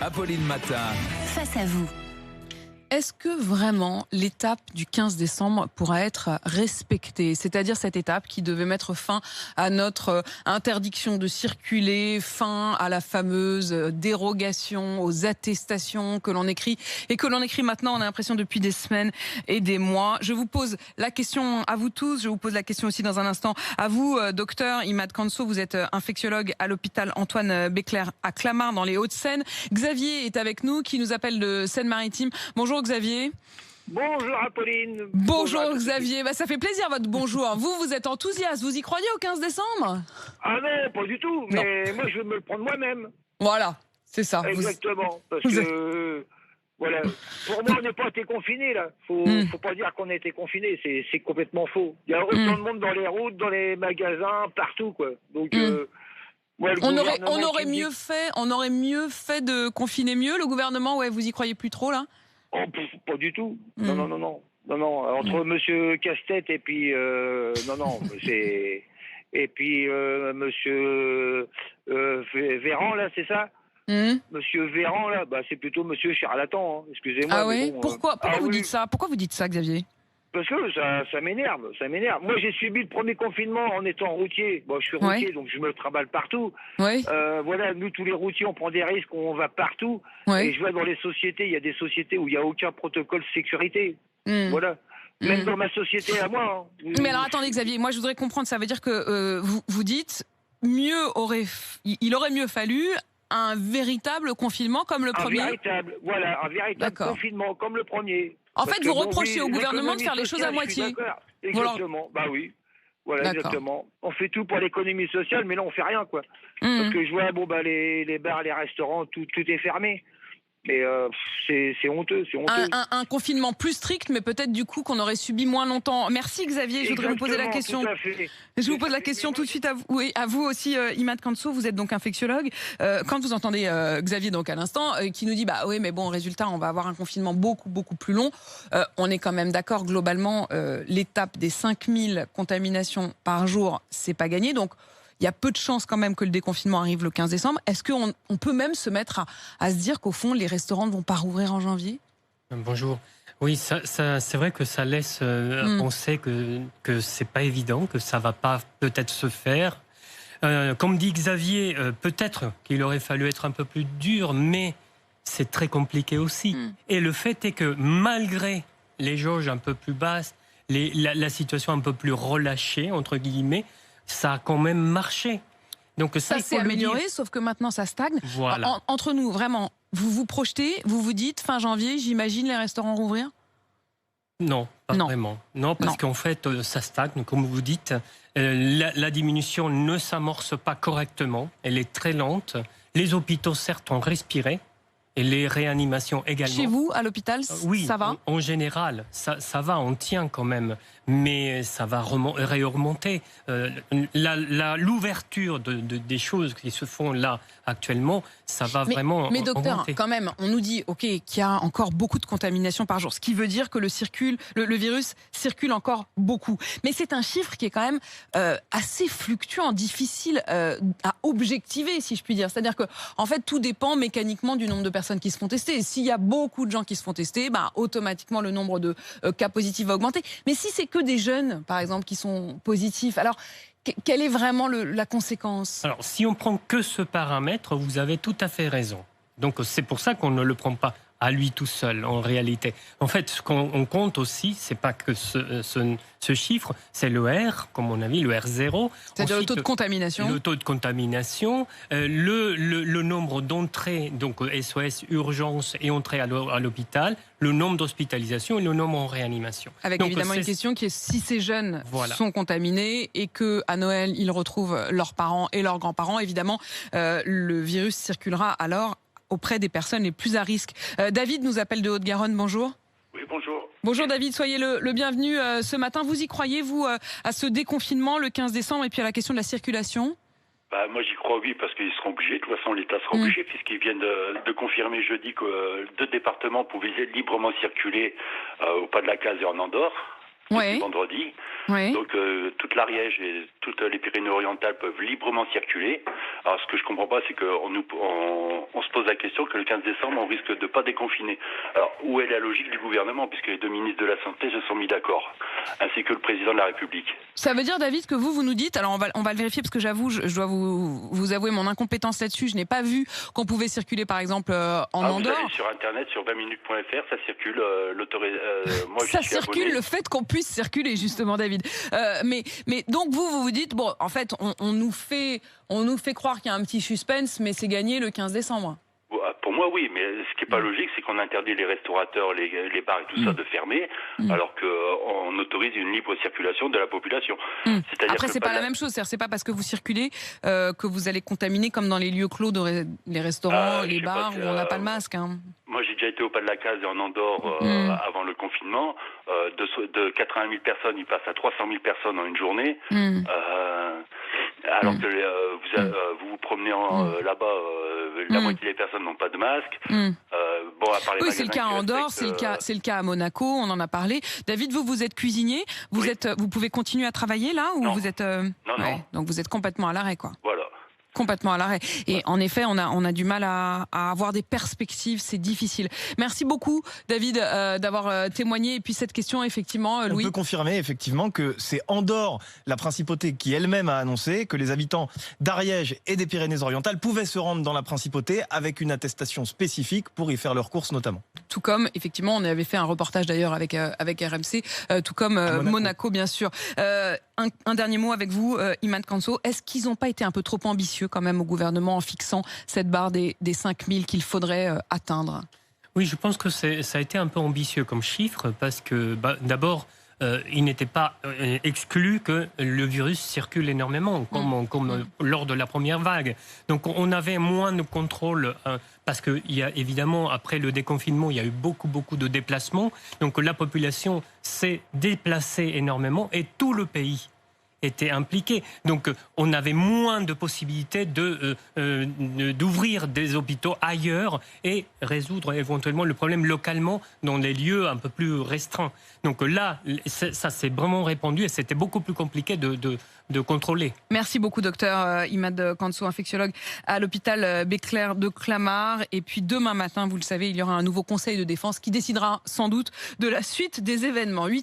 Apolline Matin. Face à vous. Est-ce que vraiment l'étape du 15 décembre pourra être respectée? C'est-à-dire cette étape qui devait mettre fin à notre interdiction de circuler, fin à la fameuse dérogation aux attestations que l'on écrit et que l'on écrit maintenant, on a l'impression depuis des semaines et des mois. Je vous pose la question à vous tous, je vous pose la question aussi dans un instant à vous, docteur Imad Kanso, vous êtes infectiologue à l'hôpital Antoine Béclère à Clamart dans les Hauts-de-Seine. Xavier est avec nous, qui nous appelle de Seine-Maritime. Bonjour Xavier. Bonjour Apolline. Bonjour Xavier, ça fait plaisir votre bonjour. Vous êtes enthousiaste, vous y croyez au 15 décembre? Ah non, pas du tout, mais moi je vais me le prendre moi-même. Voilà, c'est ça. Exactement, parce que voilà, pour moi on n'est pas été confinés là. Faut pas dire qu'on a été confinés, c'est complètement faux. Il y a autant de monde dans les routes, dans les magasins, partout quoi. Donc ouais, on aurait mieux fait de confiner mieux. Le gouvernement, ouais, vous y croyez plus trop là? Oh, pas du tout. Non. Entre Monsieur Casse-Tête et puis et puis Monsieur Véran là, c'est ça. Monsieur Véran là, c'est plutôt Monsieur Charlatan. Hein. Excusez-moi. Ah ouais. Pourquoi vous dites ça? Pourquoi vous dites ça, Xavier? Parce que ça m'énerve. Moi, j'ai subi le premier confinement en étant routier. Bon, je suis routier, donc je me trimballe partout. Ouais. Voilà, nous, tous les routiers, on prend des risques, on va partout. Ouais. Et je vois dans les sociétés, il y a des sociétés où il n'y a aucun protocole de sécurité. Voilà. Même dans ma société à moi. Hein. Mais alors, attendez, Xavier, moi, je voudrais comprendre. Ça veut dire que vous dites, il aurait mieux fallu un véritable confinement comme le premier. Un véritable confinement comme le premier. En fait, vous reprochez au gouvernement de faire les choses à moitié. Exactement, bah oui. Voilà, exactement. On fait tout pour l'économie sociale, mais là, on fait rien, quoi. Parce que je vois, les bars, les restaurants, tout est fermé. Mais c'est honteux, Un confinement plus strict, mais peut-être du coup qu'on aurait subi moins longtemps. Merci Xavier, je voudrais vous poser la question. Tout à fait. Je vous pose la question tout de suite à vous, à vous aussi, Imad Kanso, vous êtes donc infectiologue. Quand vous entendez Xavier donc à l'instant, qui nous dit oui, mais bon, résultat, on va avoir un confinement beaucoup plus long. On est quand même d'accord globalement, l'étape des 5000 contaminations par jour, c'est pas gagné. Donc il y a peu de chances quand même que le déconfinement arrive le 15 décembre. Est-ce qu'on peut même se mettre à se dire qu'au fond, les restaurants ne vont pas rouvrir en janvier? Bonjour. Oui, c'est vrai que ça laisse penser que c'est pas évident, que ça va pas peut-être se faire. Comme dit Xavier, peut-être qu'il aurait fallu être un peu plus dur, mais c'est très compliqué aussi. Et le fait est que malgré les jauges un peu plus basses, la situation un peu plus relâchée, entre guillemets, ça a quand même marché. Donc ça s'est amélioré, sauf que maintenant ça stagne. Voilà. Entre nous, vraiment, vous vous projetez, vous vous dites, fin janvier, j'imagine les restaurants rouvrir? Non, pas vraiment. Non, parce qu'en fait, ça stagne, comme vous dites. La diminution ne s'amorce pas correctement. Elle est très lente. Les hôpitaux, certes, ont respiré. Et les réanimations également. Chez vous, à l'hôpital, oui, ça va? En général, ça va, on tient quand même. Mais ça va remonter. L'ouverture des choses qui se font là actuellement, ça va vraiment Mais docteur, augmenter. quand même, on nous dit qu'il y a encore beaucoup de contaminations par jour, ce qui veut dire que le virus circule encore beaucoup. Mais c'est un chiffre qui est quand même assez fluctuant, difficile à objectiver, si je puis dire. C'est-à-dire que, en fait, tout dépend mécaniquement du nombre de personnes qui se font tester. Et s'il y a beaucoup de gens qui se font tester, automatiquement le nombre de cas positifs va augmenter. Mais si c'est que des jeunes, par exemple, qui sont positifs, alors quelle est vraiment la conséquence? Alors, si on prend que ce paramètre, vous avez tout à fait raison. Donc, c'est pour ça qu'on ne le prend pas à lui tout seul, en réalité. En fait, ce qu'on compte aussi, c'est pas que ce chiffre, c'est le R, comme on a vu, le R0. C'est-à-dire le taux de contamination. Le taux de contamination, le nombre d'entrées, donc SOS, urgence et entrées à l'hôpital, le nombre d'hospitalisations et le nombre en réanimation. Avec donc, évidemment une question qui est si ces jeunes sont contaminés et qu'à Noël, ils retrouvent leurs parents et leurs grands-parents, évidemment, le virus circulera alors auprès des personnes les plus à risque. David nous appelle de Haute-Garonne, bonjour. Oui, bonjour. Bonjour David, soyez le bienvenu ce matin. Vous y croyez, vous, à ce déconfinement le 15 décembre et puis à la question de la circulation? Moi j'y crois, oui, parce qu'ils seront obligés. De toute façon, l'État sera obligé, puisqu'ils viennent de confirmer jeudi que 2 départements pouvaient librement circuler au pas de la case et en Andorre. Ouais. vendredi. Ouais. Donc toute l'Ariège et toutes les Pyrénées-Orientales peuvent librement circuler. Alors ce que je comprends pas, c'est qu'on on se pose la question que le 15 décembre, on risque de pas déconfiner. Alors où est la logique du gouvernement, puisque les deux ministres de la Santé se sont mis d'accord, ainsi que le président de la République. Ça veut dire, David, que vous nous dites, alors on va le vérifier parce que j'avoue, je dois vous avouer mon incompétence là-dessus, je n'ai pas vu qu'on pouvait circuler par exemple en Andorre. Vous allez sur internet, sur 20minutes.fr, ça circule, moi ça j'y suis circule, abonné. le fait qu'on puisse circuler justement, David. Mais donc vous dites, bon, en fait, on nous fait croire qu'il y a un petit suspense, mais c'est gagné le 15 décembre. Pour moi, oui, mais ce qui n'est pas logique, c'est qu'on interdit les restaurateurs, les bars et tout ça de fermer, alors qu'on autorise une libre circulation de la population. Après, c'est pas la même chose. C'est pas parce que vous circulez que vous allez contaminer comme dans les lieux clos, les restaurants, les bars où on n'a pas le masque. Hein. Moi, j'ai déjà été au Pas de la Case et en Andorre avant le confinement. De 80 000 personnes, ils passent à 300 000 personnes en une journée. Alors que vous vous promenez là-bas, la moitié des personnes n'ont pas de masque. Bon, à part les c'est le cas à Andorre, c'est le cas à Monaco, on en a parlé. David, vous êtes cuisinier, vous pouvez continuer à travailler là ou vous êtes non. Donc vous êtes complètement à l'arrêt, quoi. Voilà. Complètement à l'arrêt. Et en effet, on a du mal à avoir des perspectives, c'est difficile. Merci beaucoup, David, d'avoir témoigné. Et puis cette question, effectivement, Louis. On peut confirmer, effectivement, que c'est Andorre, la principauté, qui elle-même a annoncé que les habitants d'Ariège et des Pyrénées-Orientales pouvaient se rendre dans la principauté avec une attestation spécifique pour y faire leurs courses, notamment. Tout comme, effectivement, on avait fait un reportage d'ailleurs avec RMC, tout comme Monaco, bien sûr. Un dernier mot avec vous, Imad Kanso. Est-ce qu'ils n'ont pas été un peu trop ambitieux quand même au gouvernement en fixant cette barre des 5000 qu'il faudrait atteindre? Oui, je pense que ça a été un peu ambitieux comme chiffre parce que d'abord, il n'était pas exclu que le virus circule énormément, comme lors de la première vague. Donc on avait moins de contrôle parce qu'il y a évidemment, après le déconfinement, il y a eu beaucoup de déplacements. Donc la population s'est déplacée énormément et tout le pays était impliqué. Donc on avait moins de possibilités d'ouvrir des hôpitaux ailleurs et résoudre éventuellement le problème localement dans les lieux un peu plus restreints. Donc là, ça s'est vraiment répandu et c'était beaucoup plus compliqué de contrôler. Merci beaucoup, docteur Imad Kanso, infectiologue à l'hôpital Béclair de Clamart. Et puis demain matin, vous le savez, il y aura un nouveau conseil de défense qui décidera sans doute de la suite des événements.